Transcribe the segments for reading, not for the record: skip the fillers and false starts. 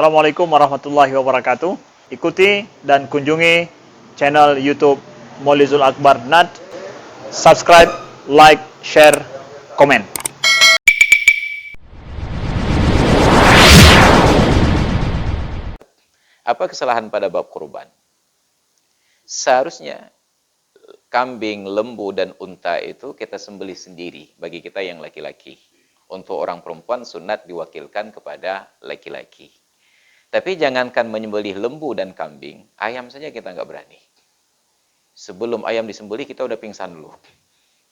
Assalamualaikum warahmatullahi wabarakatuh. Ikuti dan kunjungi channel YouTube Maulizul Akbar NAD. Subscribe, like, share, komen. Apa kesalahan pada bab kurban? Seharusnya kambing, lembu, dan unta itu kita sembelih sendiri bagi kita yang laki-laki. Untuk orang perempuan sunat diwakilkan kepada laki-laki. Tapi jangankan menyembelih lembu dan kambing, ayam saja kita nggak berani. Sebelum ayam disembelih kita udah pingsan dulu.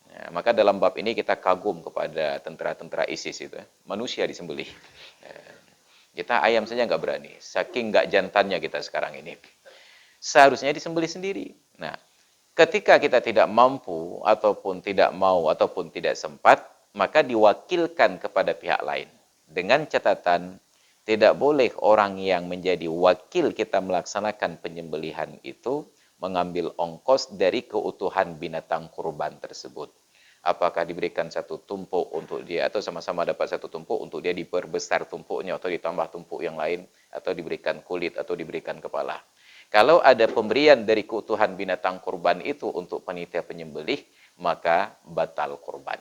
Ya, maka dalam bab ini kita kagum kepada tentara-tentara ISIS itu. Manusia disembelih. Kita ayam saja nggak berani. Saking nggak jantannya kita sekarang ini. Seharusnya disembelih sendiri. Nah, ketika kita tidak mampu, ataupun tidak mau, ataupun tidak sempat, maka diwakilkan kepada pihak lain. Dengan catatan, tidak boleh orang yang menjadi wakil kita melaksanakan penyembelihan itu mengambil ongkos dari keutuhan binatang kurban tersebut. Apakah diberikan satu tumpuk untuk dia, atau sama-sama dapat satu tumpuk untuk dia diperbesar tumpuknya, atau ditambah tumpuk yang lain, atau diberikan kulit, atau diberikan kepala. Kalau ada pemberian dari keutuhan binatang kurban itu untuk panitia penyembelih, maka batal kurban.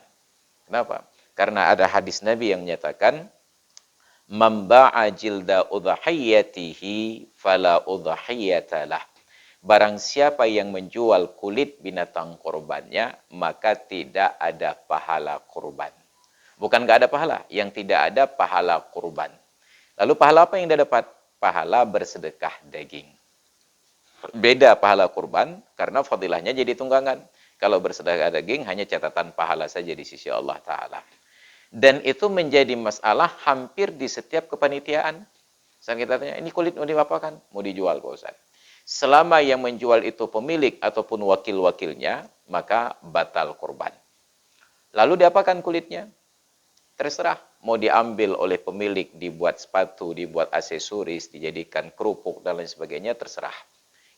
Kenapa? Karena ada hadis Nabi yang menyatakan, "Mamba'a jilda udhahiyatihi fala udhahiyatalah." Barang siapa yang menjual kulit binatang kurbannya, maka tidak ada pahala kurban. Bukan nggak ada pahala, yang tidak ada pahala kurban. Lalu pahala apa yang dia dapat? Pahala bersedekah daging. Beda pahala kurban, karena fadilahnya jadi tunggangan. Kalau bersedekah daging, hanya catatan pahala saja di sisi Allah Ta'ala. Dan itu menjadi masalah hampir di setiap kepanitiaan. Saat kita tanya, ini kulit mau diapakan? Mau dijual, Pak Ustaz. Selama yang menjual itu pemilik ataupun wakil-wakilnya, maka batal kurban. Lalu diapakan kulitnya? Terserah. Mau diambil oleh pemilik, dibuat sepatu, dibuat aksesoris, dijadikan kerupuk, dan lain sebagainya, terserah.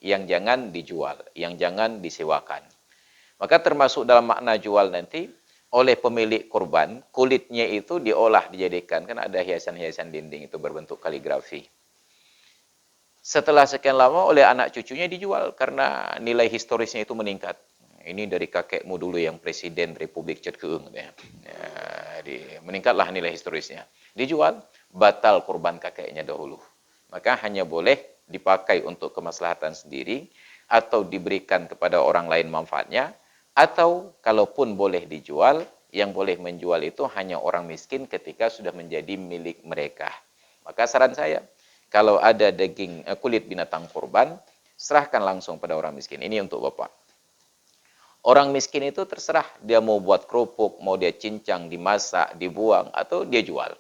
Yang jangan dijual, yang jangan disewakan. Maka termasuk dalam makna jual nanti, oleh pemilik kurban, kulitnya itu diolah, dijadikan, kan ada hiasan-hiasan dinding itu berbentuk kaligrafi. Setelah sekian lama oleh anak cucunya dijual, karena nilai historisnya itu meningkat. Ini dari kakekmu dulu yang Presiden Republik Chet Keung. Ya, meningkatlah nilai historisnya. Dijual, batal kurban kakeknya dahulu. Maka hanya boleh dipakai untuk kemaslahatan sendiri, atau diberikan kepada orang lain manfaatnya, atau kalaupun boleh dijual, yang boleh menjual itu hanya orang miskin ketika sudah menjadi milik mereka. Maka saran saya, kalau ada daging kulit binatang kurban, serahkan langsung pada orang miskin. Ini untuk Bapak. Orang miskin itu terserah, dia mau buat kerupuk, mau dia cincang, dimasak, dibuang, atau dia jual.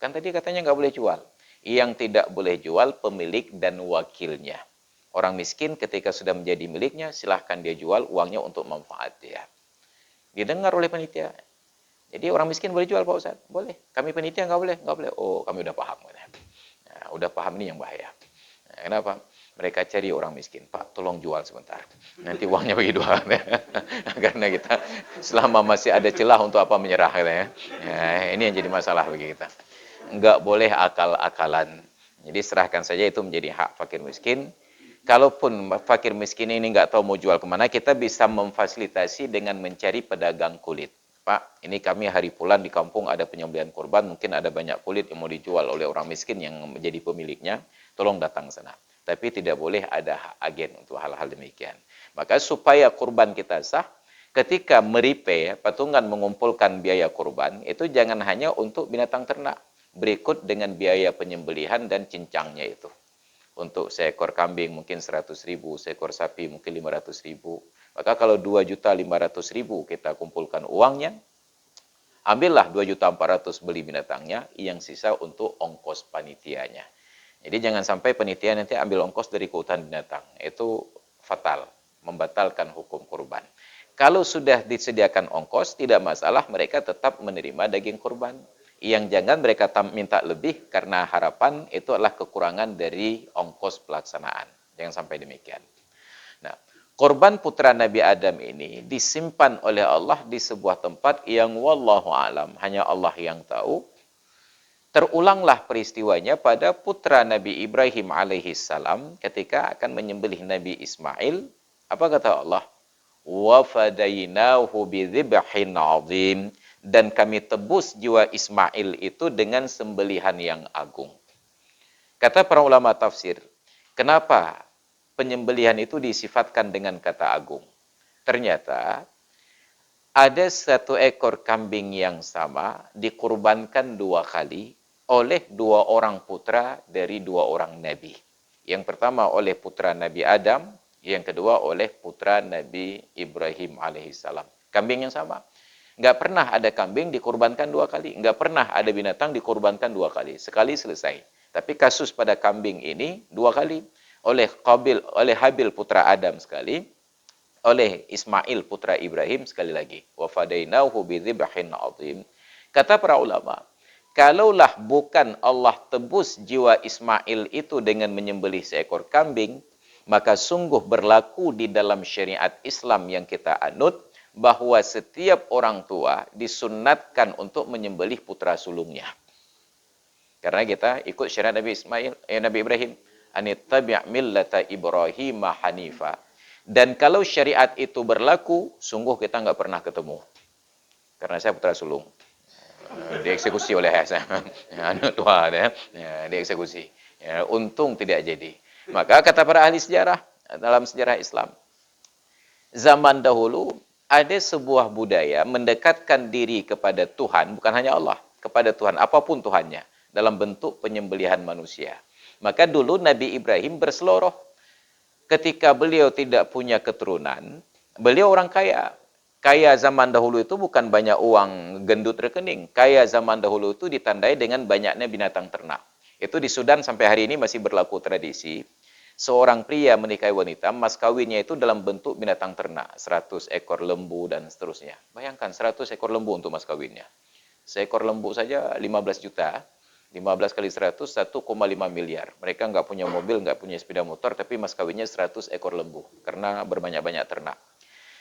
Kan tadi katanya nggak boleh jual. Yang tidak boleh jual pemilik dan wakilnya. Orang miskin ketika sudah menjadi miliknya, silahkan dia jual uangnya untuk manfaat dia. Didengar oleh panitia. Jadi orang miskin boleh jual Pak Ustaz? Boleh. Kami panitia nggak boleh? Nggak boleh. Oh, kami udah paham. Nah, udah paham ini yang bahaya. Nah, kenapa? Mereka cari orang miskin. Pak, tolong jual sebentar. Nanti uangnya bagi dua. Karena kita selama masih ada celah untuk apa menyerah. Ya, ini yang jadi masalah bagi kita. Nggak boleh akal-akalan. Jadi serahkan saja, itu menjadi hak fakir miskin. Kalaupun fakir miskin ini nggak tahu mau jual kemana, kita bisa memfasilitasi dengan mencari pedagang kulit. Pak, ini kami hari pulang di kampung ada penyembelihan kurban, mungkin ada banyak kulit yang mau dijual oleh orang miskin yang menjadi pemiliknya, tolong datang sana. Tapi tidak boleh ada agen untuk hal-hal demikian. Maka supaya kurban kita sah, ketika meripe, patungan mengumpulkan biaya kurban, itu jangan hanya untuk binatang ternak. Berikut dengan biaya penyembelihan dan cincangnya itu. Untuk seekor kambing mungkin 100.000, seekor sapi mungkin 500.000. Maka kalau 2.500.000 kita kumpulkan uangnya, ambillah 2.400.000 beli binatangnya, yang sisa untuk ongkos panitianya. Jadi jangan sampai panitia nanti ambil ongkos dari keutuhan binatang. Itu fatal, membatalkan hukum kurban. Kalau sudah disediakan ongkos, tidak masalah, mereka tetap menerima daging kurban. Yang jangan mereka minta lebih, karena harapan itu adalah kekurangan dari ongkos pelaksanaan. Jangan sampai demikian. Nah, korban putra Nabi Adam ini disimpan oleh Allah di sebuah tempat yang wallahu alam, hanya Allah yang tahu. Terulanglah peristiwanya pada putra Nabi Ibrahim alaihissalam ketika akan menyembelih Nabi Ismail. Apa kata Allah? Wa fadainahu bidzibhin 'adzim, dan kami tebus jiwa Ismail itu dengan sembelihan yang agung. Kata para ulama tafsir, kenapa penyembelihan itu disifatkan dengan kata agung? Ternyata ada satu ekor kambing yang sama dikurbankan 2 kali oleh 2 orang putra dari 2 orang nabi. Yang pertama oleh putra Nabi Adam, yang kedua oleh putra Nabi Ibrahim alaihissalam. Kambing yang sama. Nggak pernah ada kambing dikurbankan 2 kali. Nggak pernah ada binatang dikurbankan 2 kali. Sekali selesai. Tapi kasus pada kambing ini 2 kali. Oleh Habil putra Adam sekali, oleh Ismail putra Ibrahim sekali lagi. Wa fadainahu bidzibhin 'adzim. Kata para ulama, kalaulah bukan Allah tebus jiwa Ismail itu dengan menyembelih seekor kambing, maka sungguh berlaku di dalam syariat Islam yang kita anut bahwa setiap orang tua disunnatkan untuk menyembelih putra sulungnya. Karena kita ikut syariat Nabi Ibrahim, anittabi' millata Ibrahim hanifa. Dan kalau syariat itu berlaku, sungguh kita nggak pernah ketemu. Karena saya putra sulung. Dieksekusi oleh saya. Anak tua dieksekusi. Ya, untung tidak jadi. Maka kata para ahli sejarah dalam sejarah Islam, zaman dahulu ada sebuah budaya mendekatkan diri kepada Tuhan, bukan hanya Allah, kepada Tuhan, apapun Tuhannya, dalam bentuk penyembelihan manusia. Maka dulu Nabi Ibrahim berseloroh. Ketika beliau tidak punya keturunan, beliau orang kaya. Kaya zaman dahulu itu bukan banyak uang gendut rekening. Kaya zaman dahulu itu ditandai dengan banyaknya binatang ternak. Itu di Sudan sampai hari ini masih berlaku tradisi. Seorang pria menikahi wanita, mas kawinnya itu dalam bentuk binatang ternak. 100 ekor lembu dan seterusnya. Bayangkan 100 ekor lembu untuk mas kawinnya. Seekor lembu saja 15 juta. 15 kali 100, 1,5 miliar. Mereka nggak punya mobil, nggak punya sepeda motor, tapi mas kawinnya 100 ekor lembu. Karena berbanyak-banyak ternak.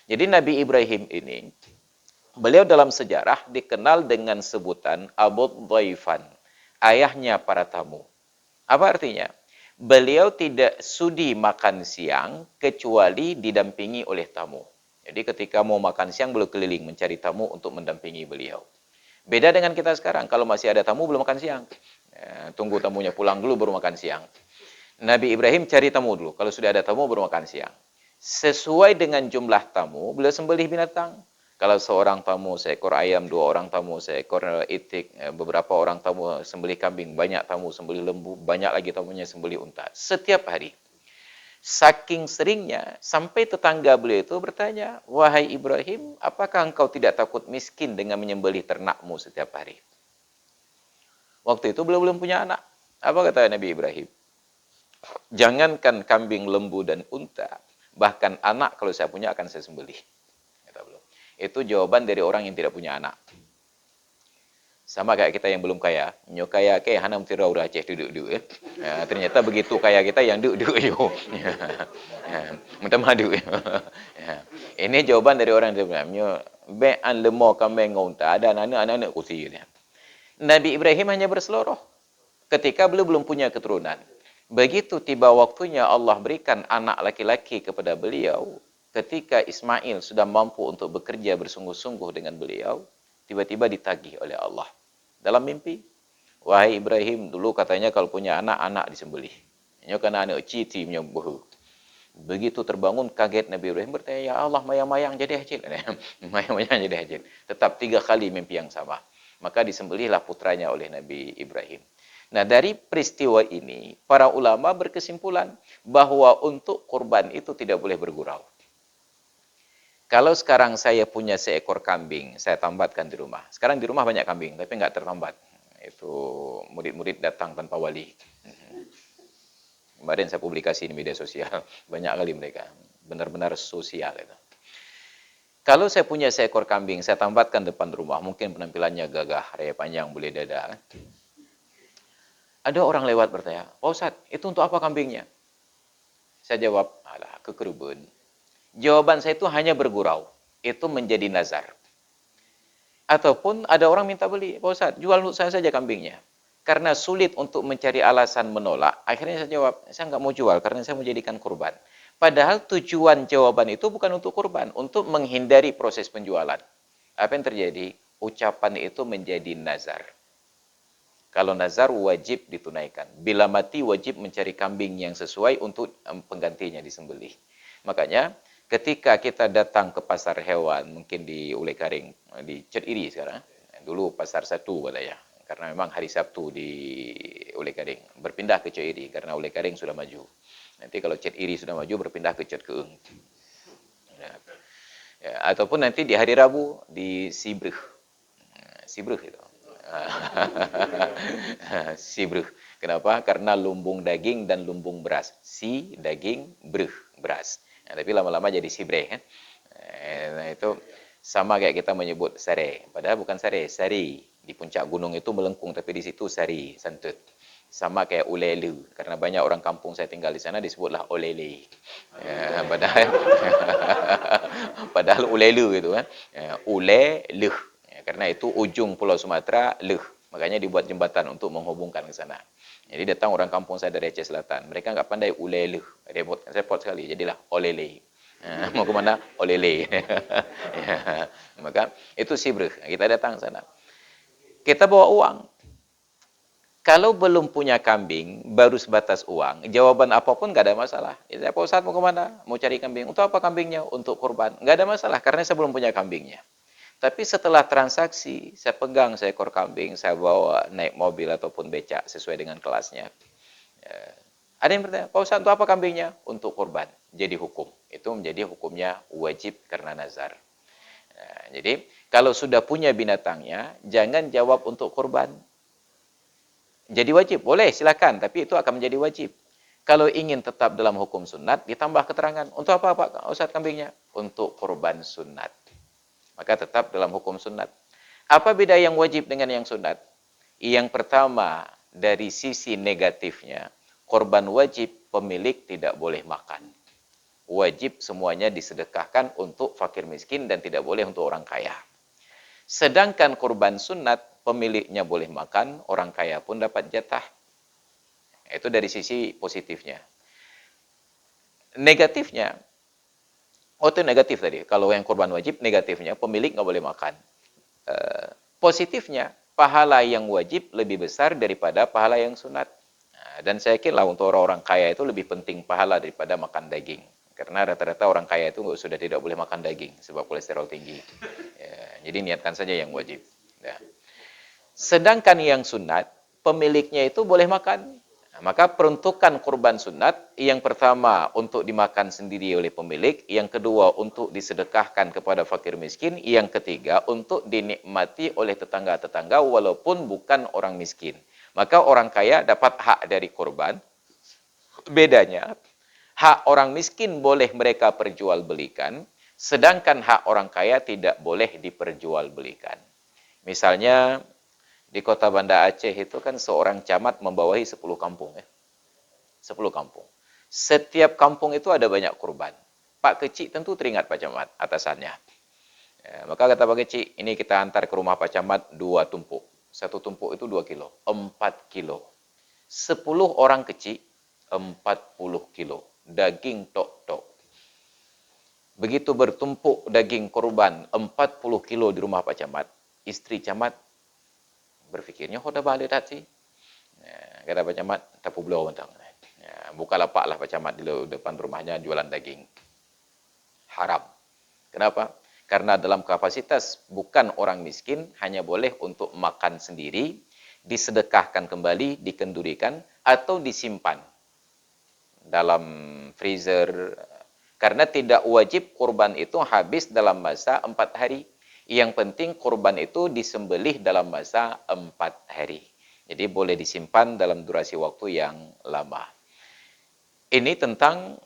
Jadi Nabi Ibrahim ini, beliau dalam sejarah dikenal dengan sebutan Abu Dhaifan. Ayahnya para tamu. Apa artinya? Beliau tidak sudi makan siang kecuali didampingi oleh tamu. Jadi ketika mau makan siang, beliau keliling mencari tamu untuk mendampingi beliau. Beda dengan kita sekarang, kalau masih ada tamu belum makan siang. Tunggu tamunya pulang dulu baru makan siang. Nabi Ibrahim cari tamu dulu, kalau sudah ada tamu baru makan siang. Sesuai dengan jumlah tamu, beliau sembelih binatang. Kalau seorang tamu seekor ayam, 2 orang tamu seekor itik, beberapa orang tamu sembelih kambing, banyak tamu sembelih lembu, banyak lagi tamunya sembelih unta. Setiap hari. Saking seringnya, sampai tetangga beliau itu bertanya, wahai Ibrahim, apakah engkau tidak takut miskin dengan menyembelih ternakmu setiap hari? Waktu itu beliau belum punya anak. Apa kata Nabi Ibrahim? Jangankan kambing, lembu, dan unta, bahkan anak kalau saya punya akan saya sembelih. Kata beliau. Itu jawaban dari orang yang tidak punya anak. Sama kayak kita yang belum kaya. Nyo kaya ke hanam tirau Aceh duduk-duduk ya. Ternyata begitu kaya kita yang duduk-duduk yo. Minta madu. Ini jawaban dari orang yang tidak punya. Nyo be an lemo kambing unta ada anak-anak kursi dia. Nabi Ibrahim hanya berseloroh ketika beliau belum punya keturunan. Begitu tiba waktunya Allah berikan anak laki-laki kepada beliau, ketika Ismail sudah mampu untuk bekerja bersungguh-sungguh dengan beliau, tiba-tiba ditagih oleh Allah. Dalam mimpi, wahai Ibrahim, dulu katanya kalau punya anak disembelih. Ini kan anak citi punya buhu. Begitu terbangun, kaget Nabi Ibrahim bertanya, ya Allah, mayang-mayang jadi hajil. Mayang-mayang jadi hajil. Tetap 3 kali mimpi yang sama. Maka disembelihlah putranya oleh Nabi Ibrahim. Nah, dari peristiwa ini, para ulama berkesimpulan bahwa untuk kurban itu tidak boleh bergurau. Kalau sekarang saya punya seekor kambing, saya tambatkan di rumah. Sekarang di rumah banyak kambing, tapi nggak tertambat. Itu murid-murid datang tanpa wali. Kemarin saya publikasi di media sosial, banyak kali mereka. Benar-benar sosial itu. Kalau saya punya seekor kambing, saya tambatkan depan rumah, mungkin penampilannya gagah, raya panjang, boleh dada. Ada orang lewat bertanya, Pak Ustadz, itu untuk apa kambingnya? Saya jawab, alah, kekerubun. Jawaban saya itu hanya bergurau. Itu menjadi nazar. Ataupun ada orang minta beli, Pak Ustadz, jual untuk saya saja kambingnya. karena sulit untuk mencari alasan menolak, akhirnya saya jawab, saya nggak mau jual karena saya mau jadikan kurban. Padahal tujuan jawaban itu bukan untuk kurban, untuk menghindari proses penjualan. Apa yang terjadi? Ucapan itu menjadi nazar. Kalau nazar wajib ditunaikan. Bila mati wajib mencari kambing yang sesuai untuk penggantinya disembelih. Makanya ketika kita datang ke pasar hewan, mungkin di Ulekaring, di Cet Iri sekarang, dulu pasar satu katanya, karena memang hari Sabtu di Ulekaring, berpindah ke Cet Iri karena Ulekaring sudah maju. Nanti kalau Cet Iri sudah maju berpindah ke Cet Keung. Ya, ataupun nanti di hari Rabu di Sibreh. Sibreh itu. Sibreh. Kenapa? Karena lumbung daging dan lumbung beras. Si daging, breh beras. Nah, tapi lama-lama jadi sibreh kan. Nah, itu sama kayak kita menyebut sare. Padahal bukan sare, sari. Di puncak gunung itu melengkung, tapi di situ sari, santut. Sama kayak ulelu. Karena banyak orang kampung saya tinggal di sana disebutlah olele. Ya, padahal ulelu gitu kan. Ulelu. Ya, karena itu ujung Pulau Sumatera, leh. Makanya dibuat jembatan untuk menghubungkan ke sana. Jadi datang orang kampung saya dari Aceh Selatan. Mereka nggak pandai ulele. Repot sekali. Jadilah olele. Mau ke mana? Olele. Ya, maka itu sibreh. Kita datang sana. Kita bawa uang. Kalau belum punya kambing, baru sebatas uang, jawaban apapun nggak ada masalah. Ya, Pak Ustadz mau kemana? Mau cari kambing. Untuk apa kambingnya? Untuk kurban. Nggak ada masalah, karena saya belum punya kambingnya. Tapi setelah transaksi, saya pegang seekor kambing, saya bawa naik mobil ataupun becak sesuai dengan kelasnya. Ada yang bertanya, Pak Ustadz, untuk apa kambingnya? Untuk kurban. Jadi hukum. Itu menjadi hukumnya wajib karena nazar. Jadi, kalau sudah punya binatangnya, jangan jawab untuk kurban. Jadi wajib, boleh silakan, tapi itu akan menjadi wajib. Kalau ingin tetap dalam hukum sunat, ditambah keterangan. Untuk apa Pak Ustadz kambingnya? Untuk kurban sunat. Maka tetap dalam hukum sunat. Apa beda yang wajib dengan yang sunat? Yang pertama, dari sisi negatifnya, korban wajib pemilik tidak boleh makan. Wajib semuanya disedekahkan untuk fakir miskin dan tidak boleh untuk orang kaya. Sedangkan korban sunat, pemiliknya boleh makan, orang kaya pun dapat jatah. Itu dari sisi positifnya. Negatifnya, itu negatif tadi. Kalau yang korban wajib, negatifnya, pemilik nggak boleh makan. Positifnya, pahala yang wajib lebih besar daripada pahala yang sunat. Dan saya yakinlah untuk orang-orang kaya itu lebih penting pahala daripada makan daging. Karena rata-rata orang kaya itu sudah tidak boleh makan daging, sebab kolesterol tinggi. Ya, jadi niatkan saja yang wajib. Ya. Sedangkan yang sunat, pemiliknya itu boleh makan. Nah, maka peruntukan kurban sunat, yang pertama untuk dimakan sendiri oleh pemilik, yang kedua untuk disedekahkan kepada fakir miskin, yang ketiga untuk dinikmati oleh tetangga-tetangga walaupun bukan orang miskin. Maka orang kaya dapat hak dari kurban. Bedanya, hak orang miskin boleh mereka perjualbelikan, sedangkan hak orang kaya tidak boleh diperjualbelikan. Misalnya, di kota Banda Aceh itu kan seorang camat membawahi 10 kampung. 10 kampung. Setiap kampung itu ada banyak kurban. Pak Kecik tentu teringat Pak Camat atasannya. Maka kata Pak Kecik, ini kita antar ke rumah Pak Camat 2 tumpuk. 1 tumpuk itu 2 kilo. 4 kilo. 10 orang kecil, 40 kilo. Daging tok-tok. Begitu bertumpuk daging kurban 40 kilo di rumah Pak Camat, istri Camat berfikirnya, hoda balik tadi. Kata Pak Camat, tapu belau mentang. Buka lapak lah Pak Camat di depan rumahnya jualan daging. Haram. Kenapa? Karena dalam kapasitas bukan orang miskin, hanya boleh untuk makan sendiri, disedekahkan kembali, dikendurikan, atau disimpan dalam freezer. Karena tidak wajib kurban itu habis dalam masa 4 hari. Yang penting kurban itu disembelih dalam masa 4 hari. Jadi boleh disimpan dalam durasi waktu yang lama. Ini tentang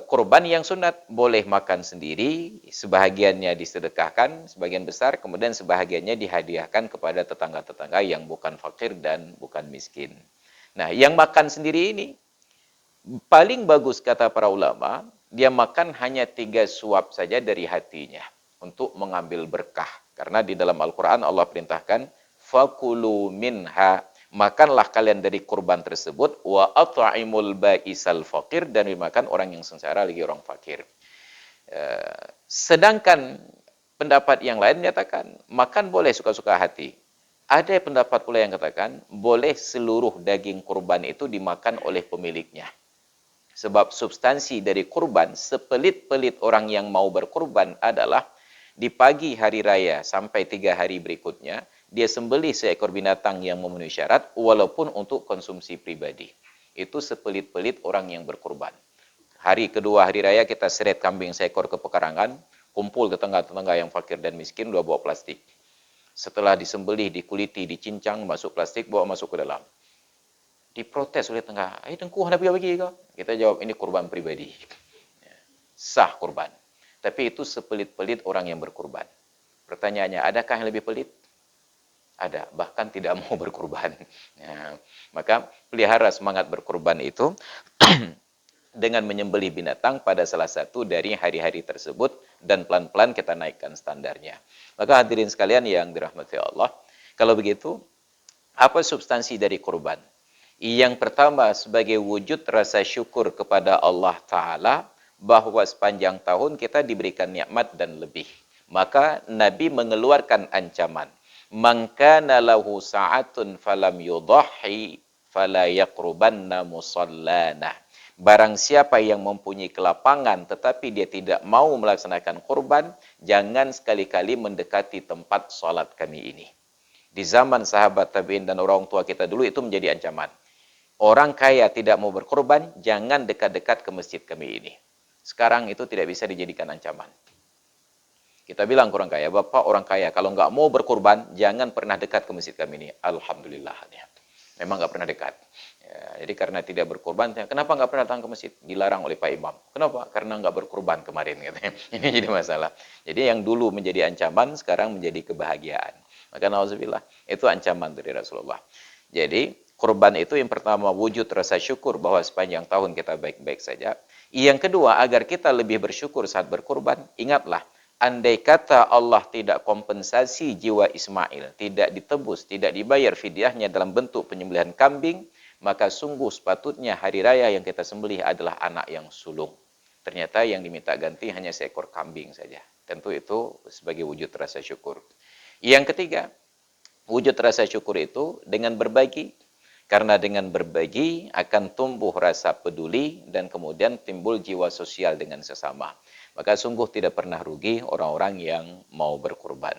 kurban yang sunat. Boleh makan sendiri, sebahagiannya disedekahkan, sebagian besar, kemudian sebahagiannya dihadiahkan kepada tetangga-tetangga yang bukan fakir dan bukan miskin. Nah, yang makan sendiri ini, paling bagus kata para ulama, dia makan hanya 3 suap saja dari hatinya. Untuk mengambil berkah. Karena di dalam Al-Quran Allah perintahkan, fakulu minha Makanlah kalian dari kurban tersebut, wa at'imul ba'isal faqir, dan dimakan orang yang sengsara lagi orang fakir. Sedangkan pendapat yang lain menyatakan makan boleh suka-suka hati. Ada pendapat pula yang katakan boleh seluruh daging kurban itu dimakan oleh pemiliknya. Sebab substansi dari kurban, sepelit-pelit orang yang mau berkurban adalah di pagi hari raya sampai 3 hari berikutnya, dia sembelih seekor binatang yang memenuhi syarat, walaupun untuk konsumsi pribadi. Itu sepelit-pelit orang yang berkurban. Hari kedua hari raya kita seret kambing seekor ke pekarangan, kumpul tetangga-tetangga yang fakir dan miskin, 2 bawa plastik. Setelah disembelih, dikuliti, dicincang, masuk plastik, bawa masuk ke dalam. Diprotes oleh tetangga, dengku hendak bagi kau? Kita jawab, ini kurban pribadi. Sah kurban. Tapi itu sepelit-pelit orang yang berkurban. Pertanyaannya, adakah yang lebih pelit? Ada, bahkan tidak mau berkurban. Ya, maka pelihara semangat berkurban itu dengan menyembelih binatang pada salah satu dari hari-hari tersebut, dan pelan-pelan kita naikkan standarnya. Maka hadirin sekalian yang dirahmati Allah, kalau begitu, apa substansi dari kurban? Yang pertama, sebagai wujud rasa syukur kepada Allah Ta'ala, bahwa sepanjang tahun kita diberikan nikmat dan lebih. Maka Nabi mengeluarkan ancaman. Man kana lahu sa'atun falam yudhahi fala yaqrubanna musallana. Barang siapa yang mempunyai kelapangan tetapi dia tidak mau melaksanakan kurban, jangan sekali-kali mendekati tempat salat kami ini. Di zaman sahabat tabi'in dan orang tua kita dulu itu menjadi ancaman. Orang kaya tidak mau berkorban, jangan dekat-dekat ke masjid kami ini. Sekarang itu tidak bisa dijadikan ancaman. Kita bilang ke orang kaya, Bapak orang kaya, kalau nggak mau berkorban, jangan pernah dekat ke masjid kami ini. Alhamdulillah. Memang nggak pernah dekat. Ya, jadi karena tidak berkorban, kenapa nggak pernah datang ke masjid? Dilarang oleh Pak Imam. Kenapa? Karena nggak berkorban kemarin. Katanya. Ini jadi masalah. Jadi yang dulu menjadi ancaman, sekarang menjadi kebahagiaan. Maka na'udzubillah, itu ancaman dari Rasulullah. Jadi, kurban itu yang pertama wujud rasa syukur bahwa sepanjang tahun kita baik-baik saja. Yang kedua, agar kita lebih bersyukur saat berkurban, ingatlah, andai kata Allah tidak kompensasi jiwa Ismail, tidak ditebus, tidak dibayar fidyahnya dalam bentuk penyembelihan kambing, maka sungguh sepatutnya hari raya yang kita sembelih adalah anak yang sulung. Ternyata yang diminta ganti hanya seekor kambing saja. Tentu itu sebagai wujud rasa syukur. Yang ketiga, wujud rasa syukur itu dengan berbagi. Karena dengan berbagi akan tumbuh rasa peduli dan kemudian timbul jiwa sosial dengan sesama. Maka sungguh tidak pernah rugi orang-orang yang mau berkurban.